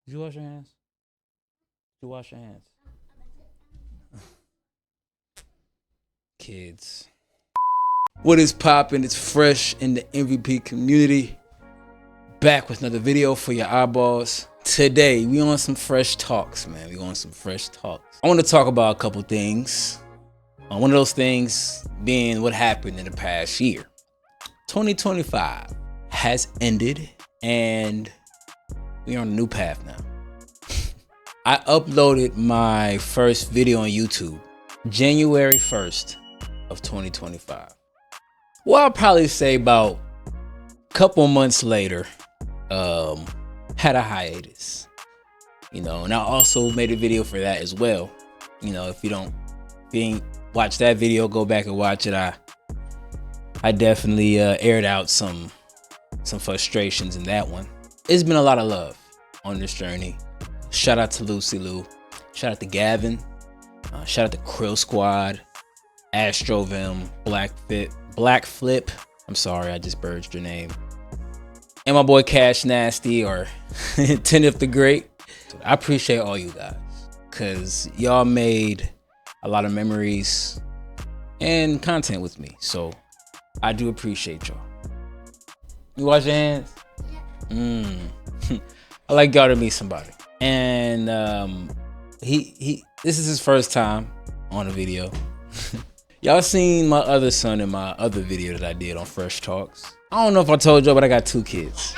Did you wash your hands? Did you wash your hands? Kids. What is poppin'? It's Fresh in the MVP community. Back with another video for your eyeballs. Today, we on some fresh talks, man. We on some fresh talks. I want to talk about a couple things. One of those things being what happened in the past year. 2025 has ended and we're on a new path now. I uploaded my first video on YouTube January 1st of 2025. Well, I'll probably say about a couple months later, had a hiatus, and I also made a video for that as well. If you ain't watch that video, go back and watch it. I definitely aired out some frustrations in that one. It's been a lot of love on this journey. Shout out to Lucy Lou. Shout out to Gavin. Shout out to Krill Squad, Astrovim, Black Flip. I'm sorry, I just burged your name. And my boy Cash Nasty or Tenneth the Great. I appreciate all you guys because y'all made a lot of memories and content with me. So I do appreciate y'all. You wash your hands? I like y'all to meet somebody. And this is his first time on a video. Y'all seen my other son in my other video that I did on Fresh Talks. I don't know if I told y'all, but I got 2 kids.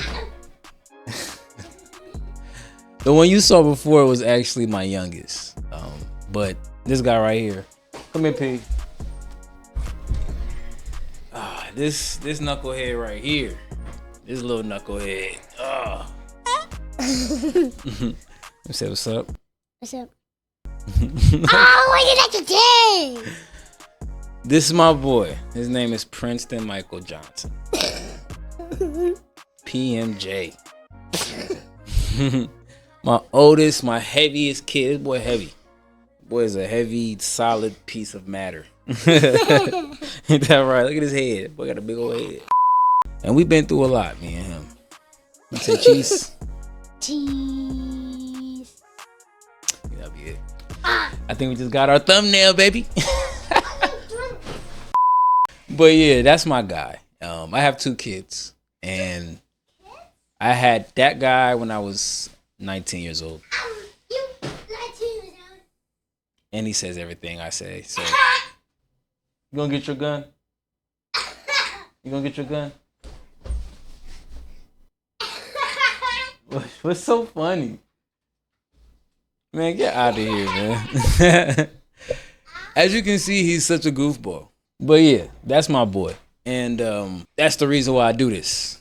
The one you saw before was actually my youngest. But this guy right here. Come here, P. This knucklehead right here. This little knucklehead. Say what's up. What's up? Oh, what did I do? This is my boy. His name is Princeton Michael Johnson. PMJ. My oldest, my heaviest kid. This boy heavy. Boy is a heavy, solid piece of matter. Ain't that right? Look at his head. Boy got a big old head. And we've been through a lot, me and him. You say cheese? Cheese. That'll be it. I think we just got our thumbnail, baby. But yeah, that's my guy. I have 2 kids, and I had that guy when I was 19 years old. And he says everything I say. So, you gonna get your gun? You gonna get your gun? What's so funny? Man, get out of here, man. As you can see, he's such a goofball. But yeah, that's my boy. And that's the reason why I do this.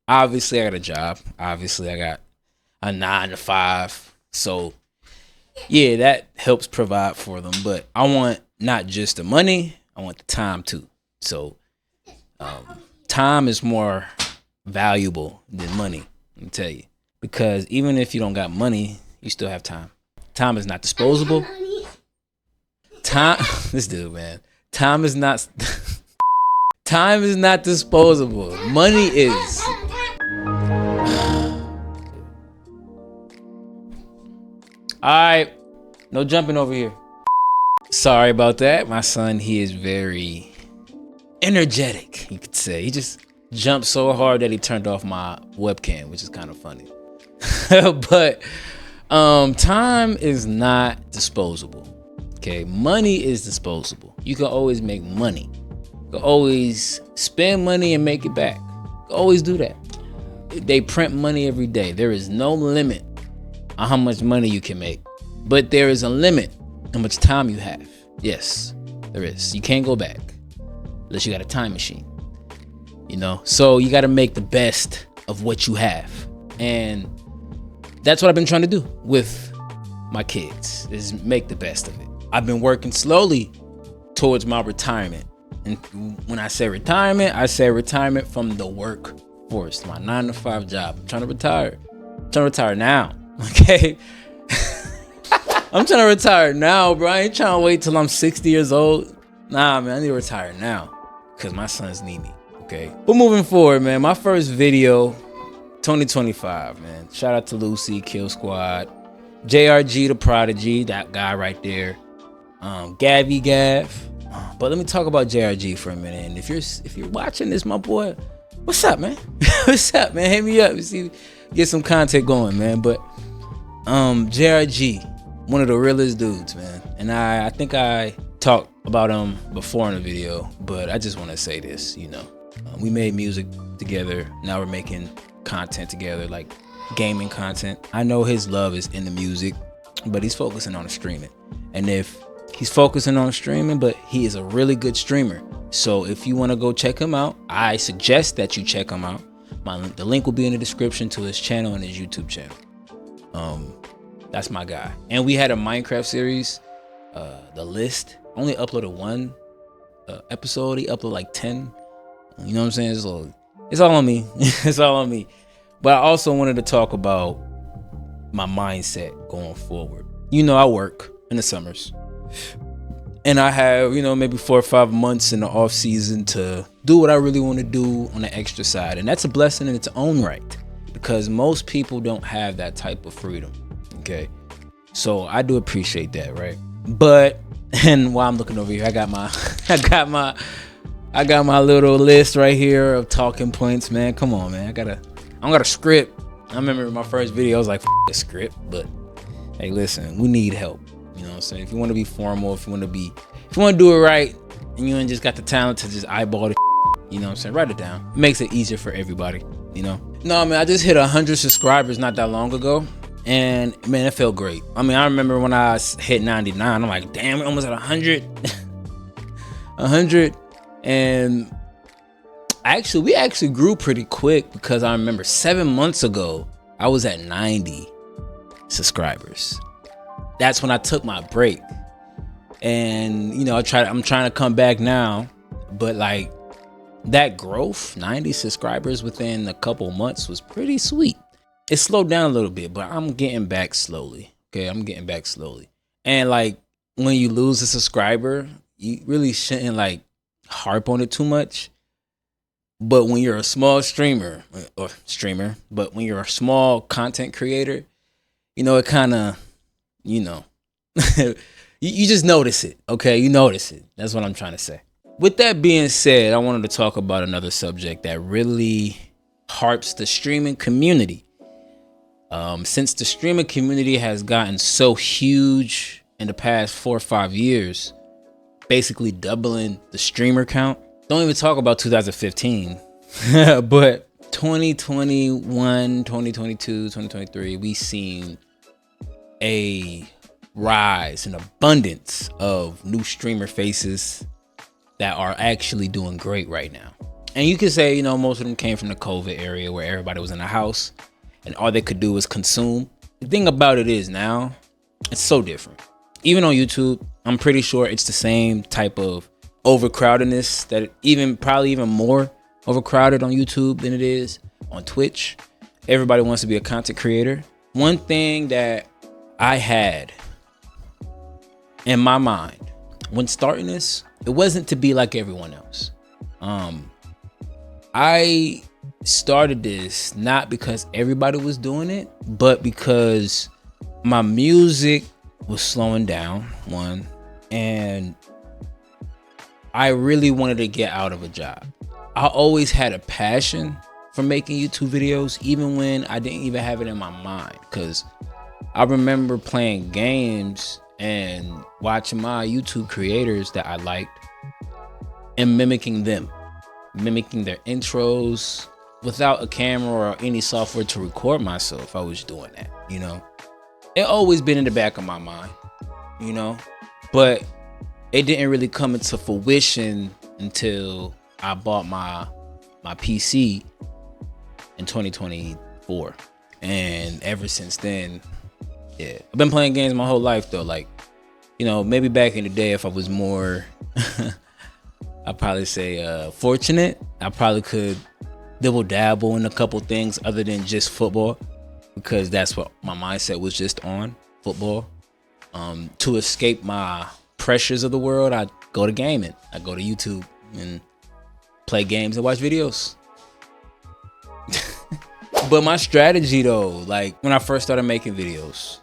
Obviously I got a job. Obviously I got a 9 to 5. So yeah, that helps provide for them. But I want not just the money, I want the time too. So time is more valuable than money, let me tell you. Because even if you don't got money, you still have time. Time is not disposable. This dude, man. Time is not disposable. Money is. Alright. No jumping over here. Sorry about that. My son, he is very energetic, you could say. He just jumped so hard that he turned off my webcam, which is kind of funny. But time is not disposable. Okay, money is disposable. You can always make money. You can always spend money and make it back. You can always do that. They print money every day. There is no limit on how much money you can make. But there is a limit how much time you have. Yes, there is. You can't go back unless you got a time machine. So you got to make the best of what you have. And that's what I've been trying to do with my kids, is make the best of it. I've been working slowly towards my retirement. And when I say retirement from the workforce, my 9 to 5 job. I'm trying to retire. I'm trying to retire now. Okay? I'm trying to retire now, bro. I ain't trying to wait till I'm 60 years old. Nah, man, I need to retire now because my sons need me. Okay? But moving forward, man, my first video 2025, man. Shout out to Lucy, Kill Squad, JRG the Prodigy, that guy right there. Gabby Gav. But let me talk about JRG for a minute. And if you're watching this, my boy, what's up, man? What's up, man? Hit me up. Get some content going, man. But JRG, one of the realest dudes, man. And I think I talked about him before in the video, but I just want to say this, we made music together. Now we're making content together, like gaming content. I know his love is in the music, but he's focusing on the streaming. And if he's focusing on streaming, but he is a really good streamer. So if you want to go check him out, I suggest that you check him out. The link will be in the description to his channel and his YouTube channel. That's my guy. And we had a Minecraft series, The List. Only uploaded one episode. He uploaded like 10. You know what I'm saying? It's all on me. It's all on me. But I also wanted to talk about my mindset going forward. I work in the summers. And I have, maybe 4 or 5 months in the off season to do what I really want to do on the extra side. And that's a blessing in its own right, because most people don't have that type of freedom. Okay. So I do appreciate that, right? But, and while I'm looking over here, I got my little list right here of talking points, man. Come on, man. I don't got a script. I remember in my first video, I was like, a script, but hey, listen, we need help. You know what I'm saying? If you want to be formal, if you want to do it right, and you ain't just got the talent to just eyeball the you know what I'm saying? Write it down. It makes it easier for everybody, No, man, I just hit 100 subscribers not that long ago. And man, it felt great. I mean, I remember when I hit 99, I'm like, damn, we're almost at 100. 100. And we actually grew pretty quick, because I remember 7 months ago, I was at 90 subscribers. That's when I took my break. And, I'm trying to come back now, but like that growth, 90 subscribers within a couple months, was pretty sweet. It slowed down a little bit, but I'm getting back slowly. Okay, I'm getting back slowly. And like when you lose a subscriber, you really shouldn't like harp on it too much. But when you're a small streamer, but when you're a small content creator, it kind of, you just notice it. Okay, you notice it. That's what I'm trying to say. With that being said, I wanted to talk about another subject that really harps the streaming community. Since the streaming community has gotten so huge in the past 4 or 5 years, basically doubling the streamer count. Don't even talk about 2015, but 2021, 2022, 2023, we seen a rise, an abundance of new streamer faces that are actually doing great right now. And you could say, most of them came from the COVID area where everybody was in the house and all they could do was consume. The thing about it is now, it's so different. Even on YouTube, I'm pretty sure it's the same type of overcrowdedness, that probably even more overcrowded on YouTube than it is on Twitch. Everybody wants to be a content creator. One thing that I had in my mind when starting this, it wasn't to be like everyone else. I started this not because everybody was doing it, but because my music was slowing down, one, and I really wanted to get out of a job. I always had a passion for making YouTube videos, even when I didn't even have it in my mind, because I remember playing games and watching my YouTube creators that I liked and mimicking them, mimicking their intros without a camera or any software to record myself. I was doing that, It always been in the back of my mind, but it didn't really come into fruition until I bought my PC in 2024. And ever since then, yeah, I've been playing games my whole life though. Like, maybe back in the day, if I was more, I'd probably say fortunate, I probably could dabble in a couple things other than just football, because that's what my mindset was, just on football. To escape my pressures of the world, I go to gaming. I go to YouTube and play games and watch videos. But my strategy though, like when I first started making videos,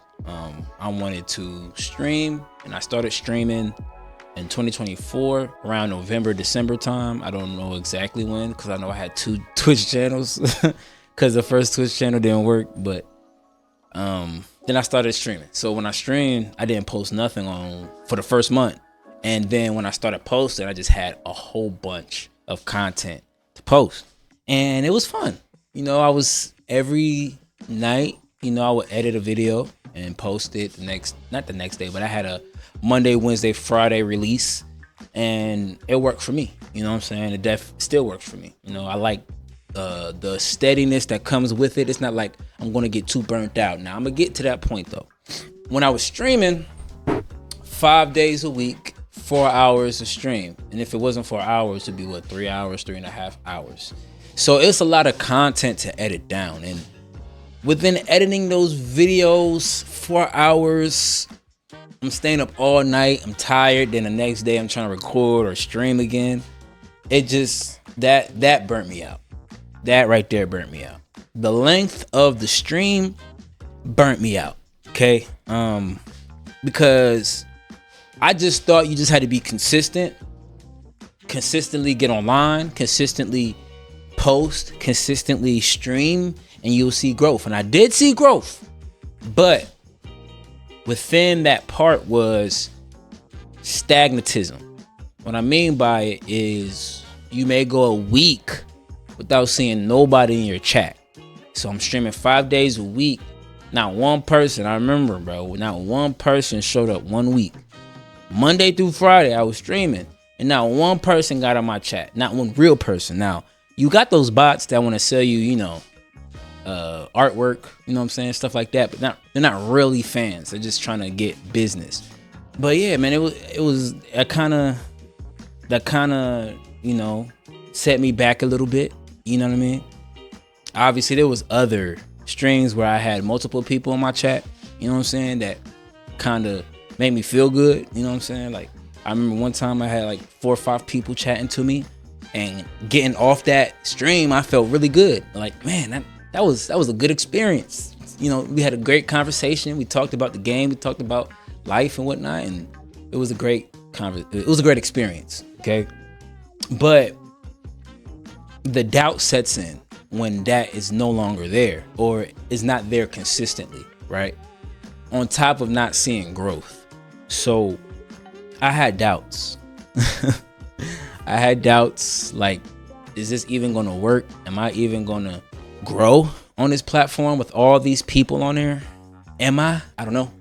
I wanted to stream, and I started streaming in 2024 around November, December time. I don't know exactly when, because I know I had 2 Twitch channels because the first Twitch channel didn't work. But then I started streaming. So when I streamed, I didn't post nothing for the first month. And then when I started posting, I just had a whole bunch of content to post. And it was fun. You know, I was every night, you know, I would edit a video and post it not the next day, but I had a Monday, Wednesday, Friday release, and it worked for me. You know what I'm saying? It still works for me. You know, I like the steadiness that comes with it. It's not like I'm going to get too burnt out. Now, I'm going to get to that point though. When I was streaming 5 days a week, 4 hours a stream. And if it wasn't 4 hours, it'd be 3 hours, 3.5 hours. So it's a lot of content to edit down. And within editing those videos, 4 hours, I'm staying up all night. I'm tired. Then the next day I'm trying to record or stream again. It just, that burnt me out. That right there burnt me out. The length of the stream burnt me out. Okay. Because I just thought you just had to be consistently get online, consistently post, consistently stream, and you'll see growth. And I did see growth, but within that part was stagnatism. What I mean by it is you may go a week without seeing nobody in your chat. So I'm streaming 5 days a week. Not one person, I remember, bro, not one person showed up 1 week. Monday through Friday, I was streaming, and not one person got on my chat. Not one real person. Now, you got those bots that want to sell you, you know, artwork, you know what I'm saying, stuff like that, but they're not really fans. They're just trying to get business. But yeah, man, it was that kind of, you know, set me back a little bit. You know what I mean? Obviously, there was other streams where I had multiple people in my chat. You know what I'm saying? That kind of made me feel good. You know what I'm saying? Like, I remember one time I had like 4 or 5 people chatting to me, and getting off that stream, I felt really good. Like, man, that was a good experience. You know, we had a great conversation. We talked about the game. We talked about life and whatnot, and it was a great experience. Okay, but the doubt sets in when that is no longer there, or is not there consistently, right? On top of not seeing growth. So I had doubts. I had doubts like, is this even gonna work? Am I even gonna grow on this platform with all these people on there? Am I? I don't know.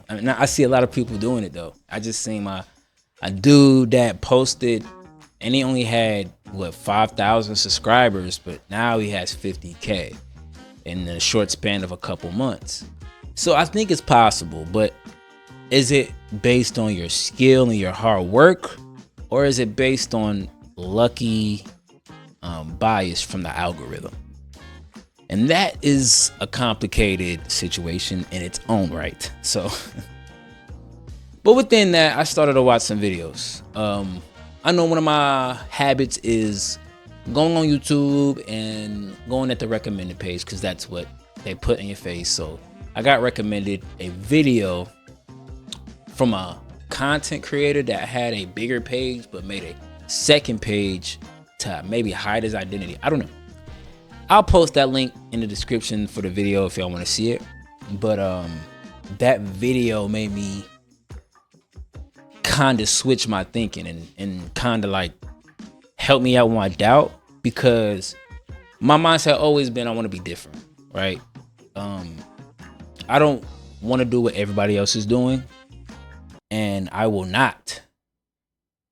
I mean, I see a lot of people doing it though. I just seen a dude that posted, and he only had 5,000 subscribers, but now he has 50K in the short span of a couple months. So I think it's possible, but is it based on your skill and your hard work, or is it based on lucky bias from the algorithm? And that is a complicated situation in its own right. So, but within that, I started to watch some videos. I know one of my habits is going on YouTube and going at the recommended page, because that's what they put in your face. So I got recommended a video from a content creator that had a bigger page but made a second page to maybe hide his identity. I don't know. I'll post that link in the description for the video if y'all want to see it. But that video made me kind of switch my thinking and kind of like help me out with my doubt, because my mindset always been I want to be different, right? I don't want to do what everybody else is doing, and I will not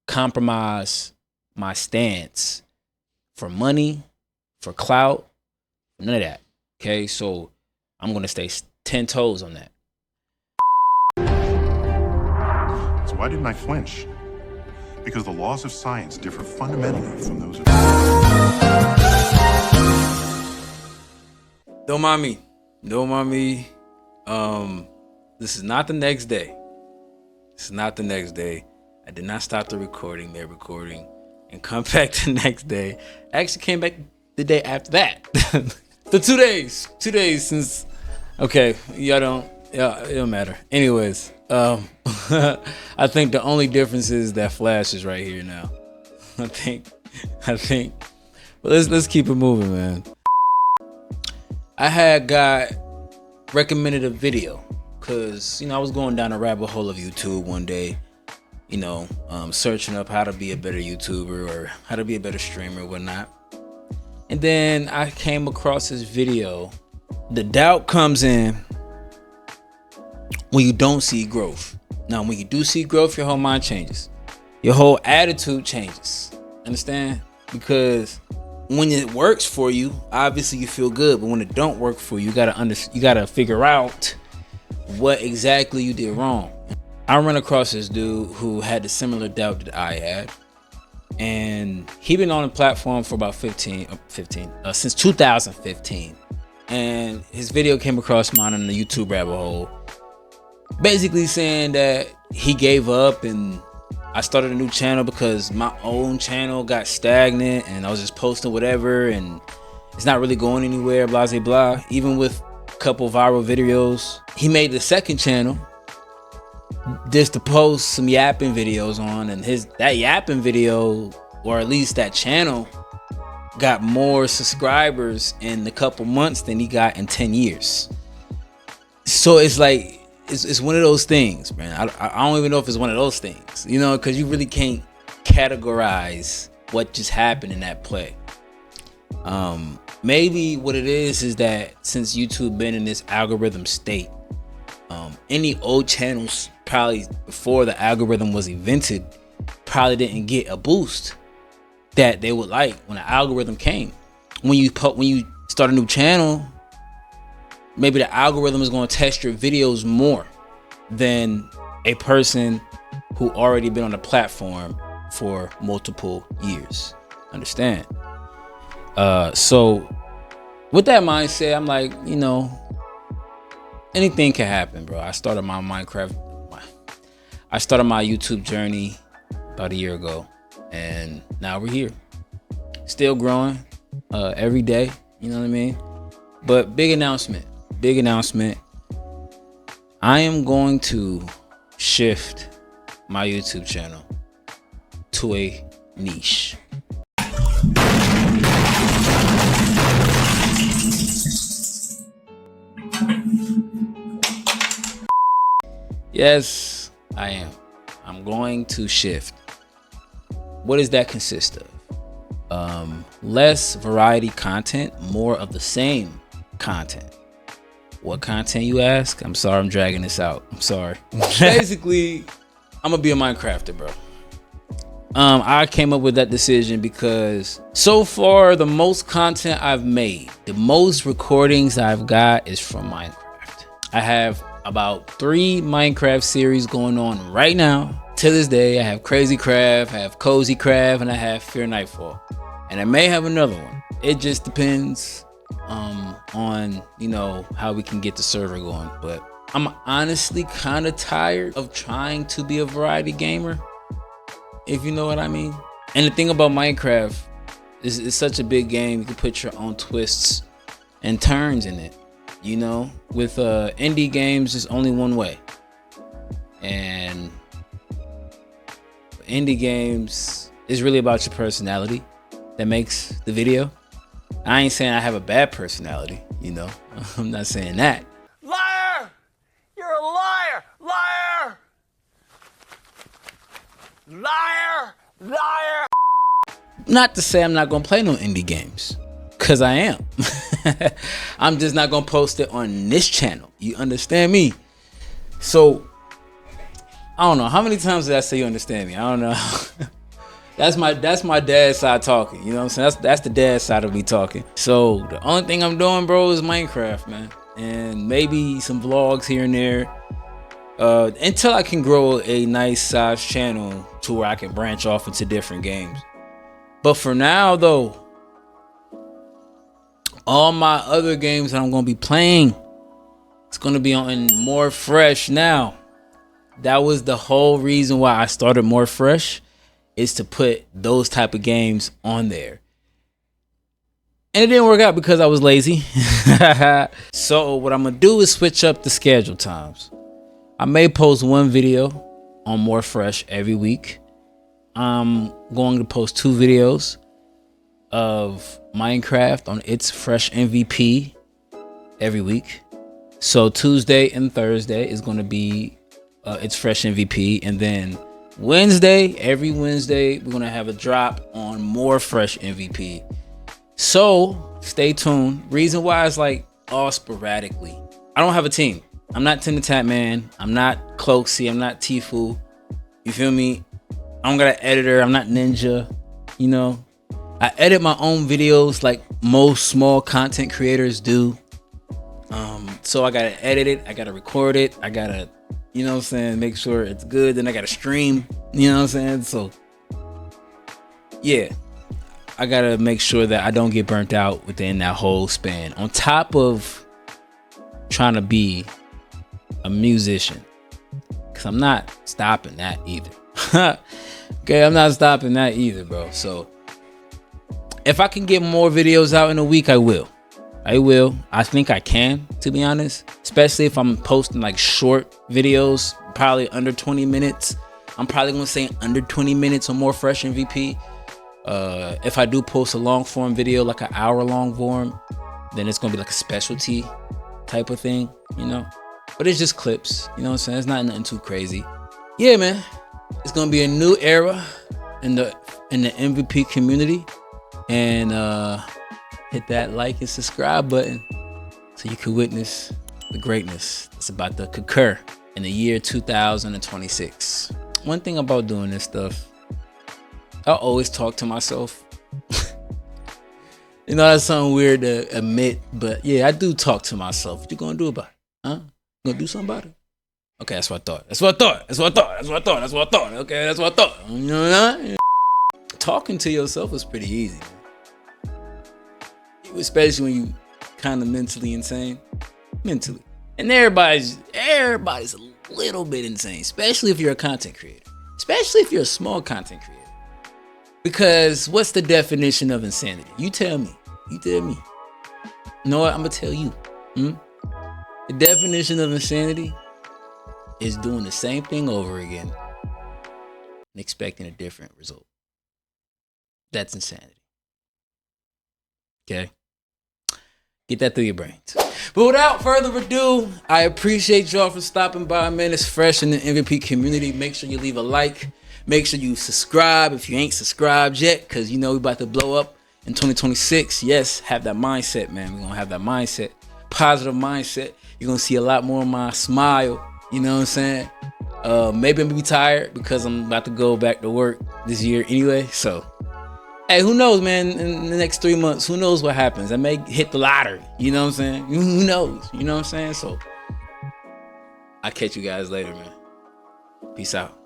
compromise my stance for money, for clout, none of that. Okay, so I'm gonna stay 10 toes on that. So why didn't I flinch? Because the laws of science differ fundamentally from those of... Don't mind me. Don't mind me. This is not the next day. It's not the next day. I did not stop the recording, and come back the next day. I actually came back the day after that. The 2 days since. Okay, it don't matter. Anyways, I think the only difference is that Flash is right here now. I think. But let's keep it moving, man. I had got recommended a video because I was going down a rabbit hole of YouTube one day, searching up how to be a better YouTuber or how to be a better streamer or whatnot. And then I came across this video. The doubt comes in when you don't see growth. Now, when you do see growth, your whole mind changes. Your whole attitude changes. Understand? Because when it works for you, obviously you feel good. But when it don't work for you, you gotta figure out what exactly you did wrong. I ran across this dude who had the similar doubt that I had. And he been on the platform for about since 2015. And his video came across mine on the YouTube rabbit hole, basically saying that he gave up and I started a new channel because my own channel got stagnant and I was just posting whatever and it's not really going anywhere, blah, blah, blah. Even with a couple viral videos, he made the second channel just to post some yapping videos on, and that yapping video, or at least that channel, got more subscribers in a couple months than he got in 10 years. So it's like it's one of those things, man. I don't even know if it's one of those things, because you really can't categorize what just happened in that play. Maybe what it is that since YouTube been in this algorithm state, any old channels probably before the algorithm was invented probably didn't get a boost that they would like when the algorithm came. When you start a new channel, maybe the algorithm is going to test your videos more than a person who already been on the platform for multiple years. Understand? So with that mindset, I'm like, anything can happen, bro. I started my YouTube journey about a year ago, and now we're here, still growing every day. You know what I mean? But big announcement. I am going to shift my YouTube channel to a niche. Yes, I am. I'm going to shift. What does that consist of? Less variety content, more of the same content. What content, you ask? I'm sorry, I'm dragging this out. I'm sorry. Basically, I'm gonna be a Minecrafter, bro. I came up with that decision because so far the most content I've made, the most recordings I've got is from Minecraft. I have about 3 Minecraft series going on right now. To this day, I have Crazy Craft, I have Cozy Craft, and I have Fear Nightfall. And I may have another one. It just depends on how we can get the server going. But I'm honestly kind of tired of trying to be a variety gamer, if you know what I mean. And the thing about Minecraft is it's such a big game. You can put your own twists and turns in it. With indie games, there's only one way. And indie games is really about your personality that makes the video. I ain't saying I have a bad personality, I'm not saying that. Liar! You're a liar! Liar! Liar! Liar! Not to say I'm not gonna play no indie games, cause I am. I'm just not gonna post it on this channel. You understand me? So I don't know how many times did I say you understand me. I don't know. That's my dad's side talking. You know what I'm saying? That's the dad side of me talking. So the only thing I'm doing, bro, is Minecraft, man, and maybe some vlogs here and there. Until I can grow a nice size channel to where I can branch off into different games. But for now, though, all my other games that I'm gonna be playing, it's gonna be on More Fresh now. That was the whole reason why I started More Fresh, is to put those type of games on there. And it didn't work out because I was lazy. So what I'm gonna do is switch up the schedule times. I may post one video on More Fresh every week. I'm going to post 2 videos of Minecraft on It's Fresh MVP every week. So Tuesday and Thursday is going to be It's Fresh MVP, and then every Wednesday we're going to have a drop on More Fresh MVP. So stay tuned. Reason why is like all sporadically. I don't have a team. I'm not Tim the Tap Man. I'm not Cloaksy. I'm not Tfue. You feel me? I don't got an editor. I'm not Ninja. You know, I edit my own videos like most small content creators do. So I gotta edit it. I gotta record it. I gotta, you know what I'm saying, make sure it's good. Then I gotta stream. You know what I'm saying? So yeah, I gotta make sure that I don't get burnt out within that whole span. On top of trying to be a musician, because I'm not stopping that either. Okay, I'm not stopping that either, bro. So if I can get more videos out in a week, I will. I think I can, to be honest, especially if I'm posting like short videos, probably under 20 minutes. I'm probably gonna say under 20 minutes or More Fresh MVP. If I do post a long form video, like an hour long form, then it's gonna be like a specialty type of thing, you know. But it's just clips, you know what I'm saying? It's not nothing too crazy. Yeah, man. It's gonna be a new era in the MVP community, and hit that like and subscribe button so you can witness the greatness that's about to occur in the year 2026. One thing about doing this stuff, I always talk to myself. You know, that's something weird to admit, but yeah, I do talk to myself. What you gonna do about it? Huh? You gonna do something about it? Okay, that's what I thought. Okay, that's what I thought. You know what I mean? Talking to yourself is pretty easy, especially when you kind of mentally insane. And everybody's a little bit insane, especially if you're a content creator, especially if you're a small content creator. Because what's the definition of insanity? You tell me. You know what? I'm gonna tell you. The definition of insanity is doing the same thing over again and expecting a different result. That's insanity. Okay? Get that through your brains. But without further ado, I appreciate y'all for stopping by, man. It's Fresh in the MVP community. Make sure you leave a like. Make sure you subscribe if you ain't subscribed yet, because you know we about to blow up in 2026. Yes, have that mindset, man. We're going to have that mindset. Positive mindset. You're going to see a lot more of my smile. You know what I'm saying? Maybe I'm going to be tired because I'm about to go back to work this year anyway. So, hey, who knows, man? In the next 3 months, who knows what happens? I may hit the lottery. You know what I'm saying? Who knows? You know what I'm saying? So, I'll catch you guys later, man. Peace out.